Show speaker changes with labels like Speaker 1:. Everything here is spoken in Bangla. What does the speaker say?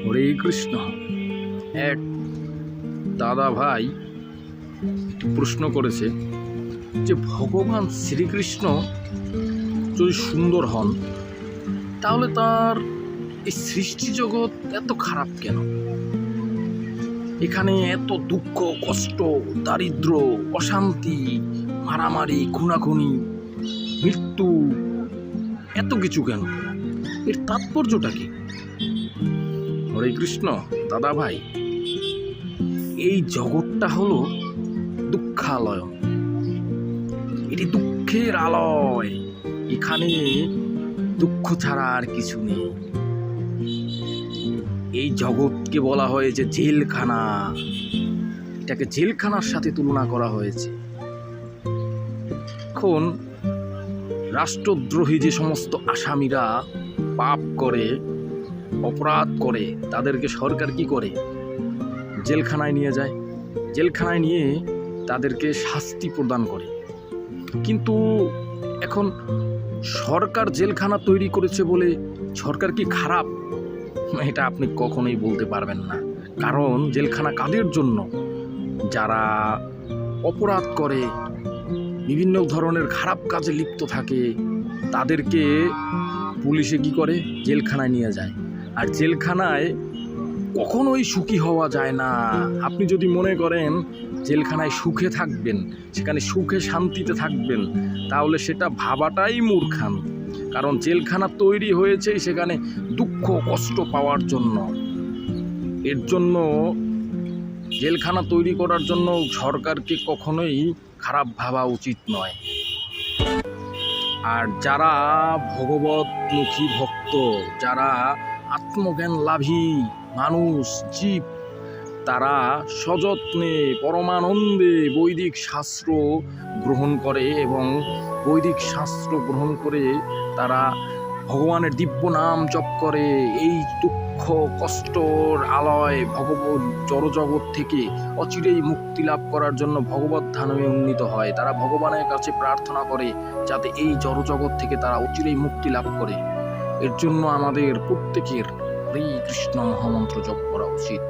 Speaker 1: হরে কৃষ্ণ। এক দাদা ভাই একটি প্রশ্ন করেছে যে ভগবান শ্রীকৃষ্ণ যদি সুন্দর হন তাহলে তার এই সৃষ্টি জগৎ এত খারাপ কেন? এখানে এত দুঃখ, কষ্ট, দারিদ্র, অশান্তি, মারামারি, খুনাখুনি, মৃত্যু, এত কিছু কেন? এর তাৎপর্যটা কি? হরে কৃষ্ণ দাদা ভাই, এই জগৎটা হলো দুঃখালয়, এটি দুঃখের আলয়। এখানে দুঃখ ছাড়া আর কিছু নেই। এই জগৎকে বলা হয়েছে জেলখানা। এটাকে জেলখানার সাথে তুলনা করা হয়েছে। এখন রাষ্ট্রদ্রোহী যে সমস্ত আসামিরা পাপ করে, অপরাধ করে, তাদেরকে সরকার কি করে? জেলখানায় নিয়ে যায়। জেলখানায় নিয়ে তাদেরকে শাস্তি প্রদান করে। কিন্তু এখন সরকার জেলখানা তৈরি করেছে বলে সরকার কি খারাপ? এটা আপনি কখনোই বলতে পারবেন না। কারণ জেলখানা কাদের জন্য? যারা অপরাধ করে, বিভিন্ন ধরনের খারাপ কাজে লিপ্ত থাকে, তাদেরকে পুলিশে কি করে? জেলখানায় নিয়ে যায়। আর জেলখানায় কখনোই সুখী হওয়া যায় না। আপনি যদি মনে করেন জেলখানায় সুখে থাকবেন, সেখানে সুখে শান্তিতে থাকবেন, তাহলে সেটা ভাবাটাই মূর্খামি। কারণ জেলখানা তৈরি হয়েছে সেখানে দুঃখ কষ্ট পাওয়ার জন্য। এর জন্য জেলখানা তৈরি করার জন্য সরকারকে কখনোই খারাপ ভাবা উচিত নয়। আর যারা ভগবতমুখী ভক্ত, যারা আত্মজ্ঞান লাভী মানুষ, জীব, তারা সযত্নে পরমানন্দে বৈদিক শাস্ত্র গ্রহণ করে এবং বৈদিক শাস্ত্র গ্রহণ করে তারা ভগবানের দিব্য নাম জপ করে। এই দুঃখ কষ্টর আলয় ভগবত জড়জগৎ থেকে অচিরেই মুক্তি লাভ করার জন্য ভগবত ধ্যানে উন্নীত হয়। তারা ভগবানের কাছে প্রার্থনা করে যাতে এই জড়জগৎ থেকে তারা অচিরেই মুক্তি লাভ করে। এর জন্য আমাদের প্রত্যেকের হরে কৃষ্ণ মহামন্ত্র জপ করা উচিত।